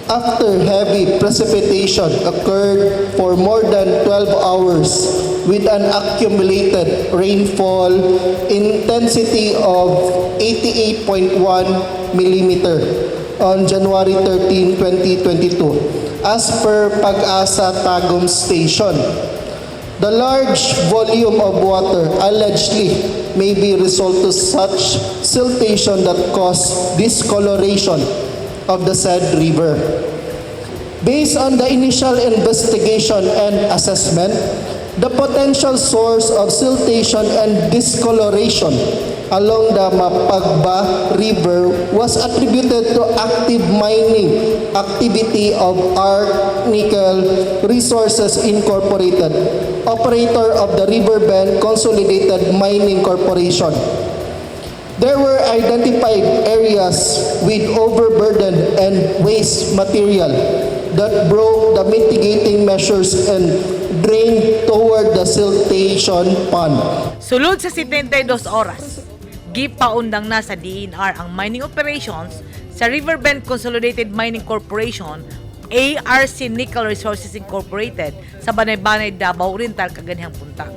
after heavy precipitation occurred for more than 12 hours with an accumulated rainfall intensity of 88.1 millimeter on January 13, 2022, as per Pag-asa Tagum Station. The large volume of water allegedly may be result to such siltation that caused discoloration of the said river. Based on the initial investigation and assessment, the potential source of siltation and discoloration along the Mapagba River was attributed to active mining activity of Arc Nickel Resources Incorporated, operator of the Riverbend Consolidated Mining Corporation. There were identified areas with overburden and waste material that broke the mitigating measures and drained toward the siltation pond. Sulod sa 72 oras, gipaundang na sa DENR ang mining operations sa Riverbend Consolidated Mining Corporation, ARC Nickel Resources Incorporated sa Banay-Banay, Davao Oriental kaganihang puntang.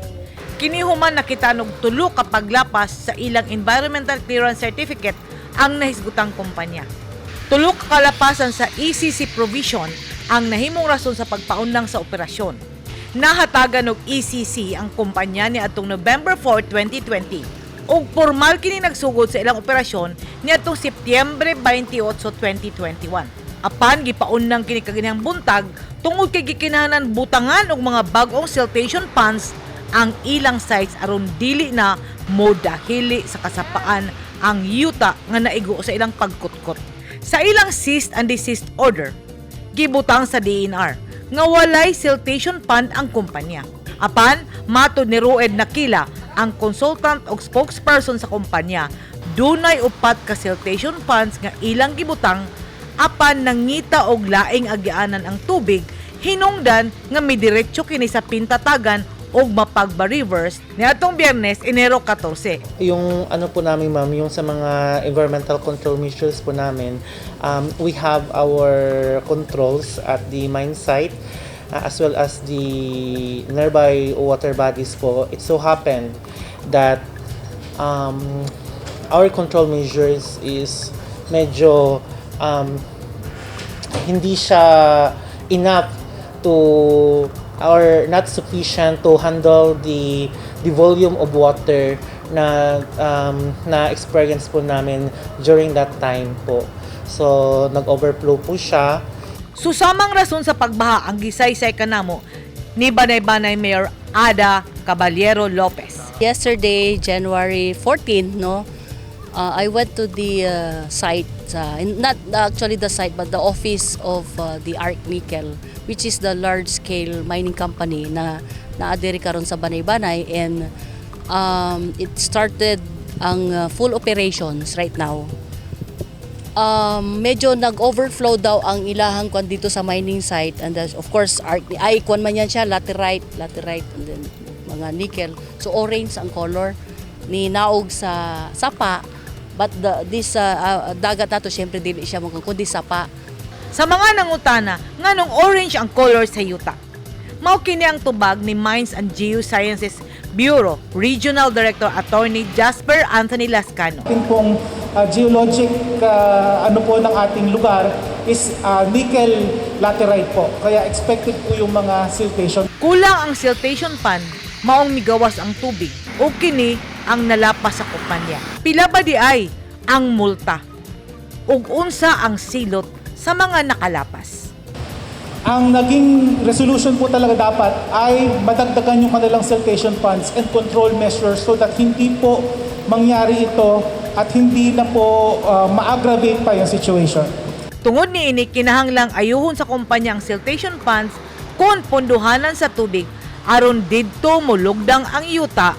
Kini human nakita og tulo ka paglapas sa ilang environmental clearance certificate ang nahisgutang kumpanya. Tulo ka kalapasan sa ECC provision ang nahimong rason sa pagpaundang sa operasyon. Nahatagan og ECC ang kumpanya ni atong November 4, 2020 ug formal kini nagsugod sa ilang operasyon niadtong Setyembre 28, 2021. Apan gipaundang kini kaganihang buntag tungod kay gikinahanglan butangan og mga bag-ong siltation ponds ang ilang sites aron dili na modahili sa kasapaan ang yuta nga naigo sa ilang pagkutkot. Sa ilang cease and desist order, gibutang sa DENR nga walay siltation pond ang kumpanya. Apan, matod ni Roed Nakila, ang consultant o spokesperson sa kumpanya, dunay upat ka siltation ponds nga ilang gibutang apan nangita og laing agianan ang tubig hinungdan nga midiretso kini sa pintatagan og Mapagba Rivers niadtong Biyernes, Enero 14. Yung ano po namin ma'am, yung sa mga environmental control measures po namin, we have our controls at the mine site as well as the nearby water bodies po. It so happened that our control measures is medyo hindi siya enough to or not sufficient to handle the volume of water na na experience po namin during that time po. So nag-overflow po siya. Susamang rason sa pagbaha ang gisaysay kanamo ni Banay-Banay Mayor Ada Caballero Lopez. Yesterday, January 14, no, I went to the site, not actually the site, but the office of the Arc Nickel, which is the large-scale mining company na naadiri karon sa Banay-Banay, and it started ang full operations right now. Medyo nag-overflow daw ang ilahang kwan dito sa mining site, and of course ay kwan man yan siya, laterite and then mga nickel, so orange ang color ni naog sa sapa, but this dagat nato syempre dili siya mo kundi sapa. Sa mga nangutana nganong orange ang color sa yuta, mao kini ang tubag ni Mines and Geosciences Bureau Regional Director Attorney Jasper Anthony Lascano. Ating pong geologic ano po ng ating lugar is nickel laterite po. Kaya expected po yung mga siltation. Kulang ang siltation pond, maong migawas ang tubig o kini ang nalapas sa kumpanya. Pila ba di ay ang multa ug unsa ang silot sa mga nakalapas? Ang naging resolution po talaga dapat ay madagdagan yung kanilang siltation funds and control measures so that hindi po mangyari ito at hindi na po ma-aggravate pa yung situation. Tungod ni ini, kinahanglang ayuhon sa kumpanya ang siltation funds kung pondohanan sa tubig aron didto mulugdang ang yuta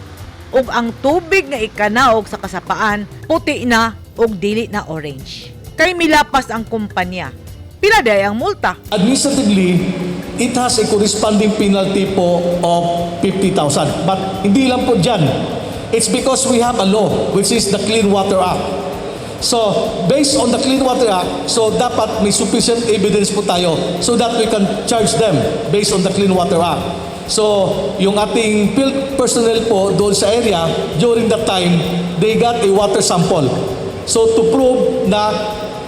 ug ang tubig nga ikanaog sa kasapaan puti na ug dili na orange. Kay milapas ang kumpanya. Pila day ang multa? Administratively, it has a corresponding penalty po of 50,000. But hindi lang po dyan. It's because we have a law, which is the Clean Water Act. So, based on the Clean Water Act, so dapat may sufficient evidence po tayo so that we can charge them based on the Clean Water Act. So, yung ating field personnel po doon sa area, during that time, they got a water sample. So, to prove na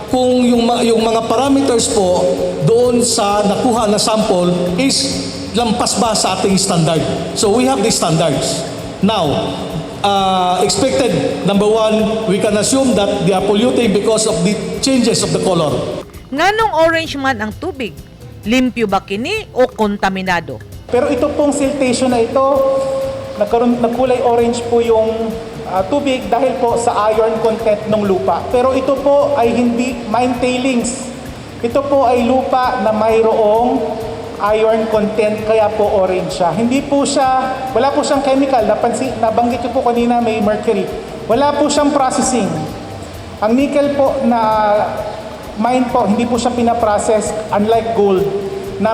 kung yung mga parameters po doon sa nakuha na sample is lampas ba sa ating standard. So, we have the standards. Now, expected, number one, we can assume that they are polluting because of the changes of the color. Nganong orange man ang tubig? Limpyo ba kini o kontaminado? Pero ito pong siltation na ito, nagkulay orange po yung tubig dahil po sa iron content ng lupa. Pero ito po ay hindi mine tailings. Ito po ay lupa na mayroong iron content, kaya po orange siya. Hindi po siya, wala po siyang chemical. Nabanggit ko po kanina may mercury. Wala po siyang processing. Ang nickel po na mine po, hindi po siya pinaprocess, unlike gold na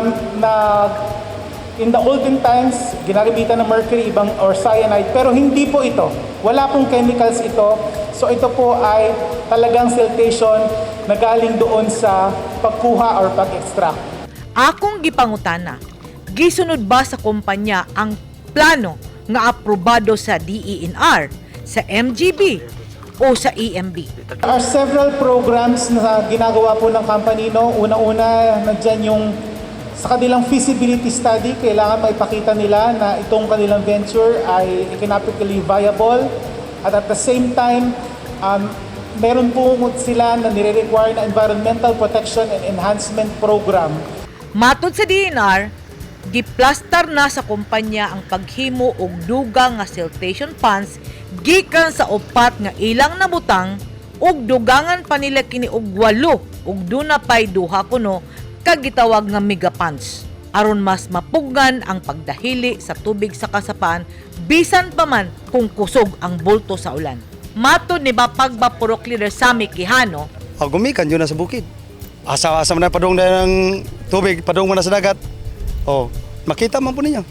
in the olden times, ginagamitan ng mercury or cyanide, pero hindi po ito. Wala pong chemicals ito. So ito po ay talagang siltation na galing doon sa pagkuha or pag-extract. Akong gipangutana, gisunod ba sa kumpanya ang plano nga aprobado sa DENR, sa MGB o sa EMB? There are several programs na ginagawa po ng company. No? Una-una, nandyan yung sa kanilang feasibility study, kailangan maipakita nila na itong kanilang venture ay economically viable. At the same time, meron po sila na nire-require na environmental protection and enhancement program. Matod sa DENR, giplastar na sa kumpanya ang paghimo og dugang nga siltation ponds gikan sa upat nga ilang nabutang ug dugangan pa nila kini og 8 ug duna pay duha kuno kag gitawag nga mega ponds aron mas mapugnan ang pagdahili sa tubig sa kasapaan bisan pa man kung kusog ang bulto sa ulan. Matod ni Bapagbapurok Leader Sammy Quijano, gumikan yun na sa bukid. Asa-asa man na padung na ng tubig, padung man na sa dagat. Makita man po ninyo.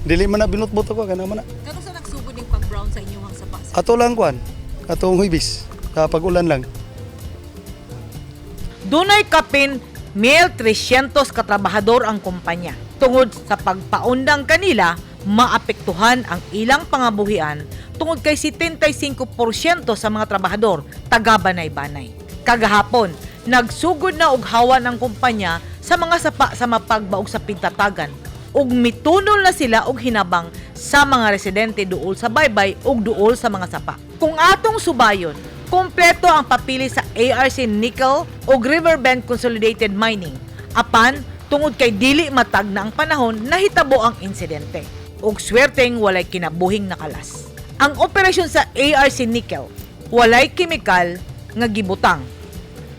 Dili man na binutbot ako, kana man na. kano sa nagsugod yung pag-brown sa inyong sapa? Ato lang kuan, atong huibis, kapag ulan lang. Dunay kapin 1,300 katrabahador ang kumpanya. Tungod sa pagpaundang kanila, maapektuhan ang ilang pangabuhian tungod kay 75% sa mga trabahador taga-banay-banay. Kagahapon, nagsugod na og hawan ang kumpanya sa mga sapa sa mapagbaog sa pintatagan ug mitunol na sila og hinabang sa mga residente duol sa baybay ug duol sa mga sapa. Kung atong subayon, kompleto ang papili sa ARC Nickel ug Riverbend Consolidated Mining. Apan, tungod kay dili matag na ang panahon, nahitabo ang insidente. Ug swerteng walay kinabuhing nakalas. Ang operasyon sa ARC Nickel, walay kemikal nga gibutang.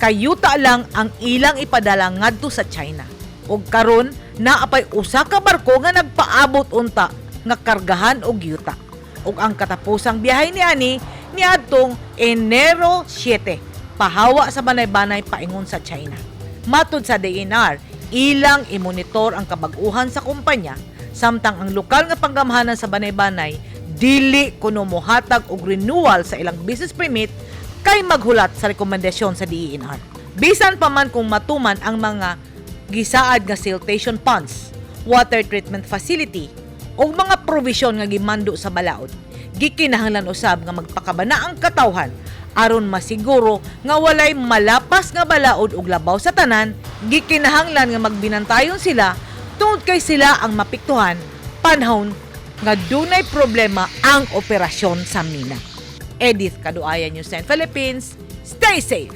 Kayuta lang ang ilang ipadala ngadto sa China. Ug karon naapay usa ka barko nga nagpaabot unta nga kargahan og yuta. Ug ang katapusang biyahe niani niadtong Enero 7 pahawa sa banay-banay paingon sa China. Matod sa DENR, ilang imonitor ang kabag-uhan sa kumpanya samtang ang lokal nga panggamhanan sa banay-banay dili kuno mohatag og renewal sa ilang business permit kay maghulat sa rekomendasyon sa DENR. Bisan pa man kung matuman ang mga gisaad nga siltation ponds, water treatment facility o mga provision nga gimando sa balaod, gikinahanglan usab nga magpakabana ang katawhan aron masiguro nga walay malapas nga balaod ug labaw sa tanan. Gikinahanglan nga magbinantayon sila tungod kay sila ang mapiktuhan panahon nga dunay problema ang operasyon sa mina. Edith Kaduayan, News 10 Philippines. Stay safe!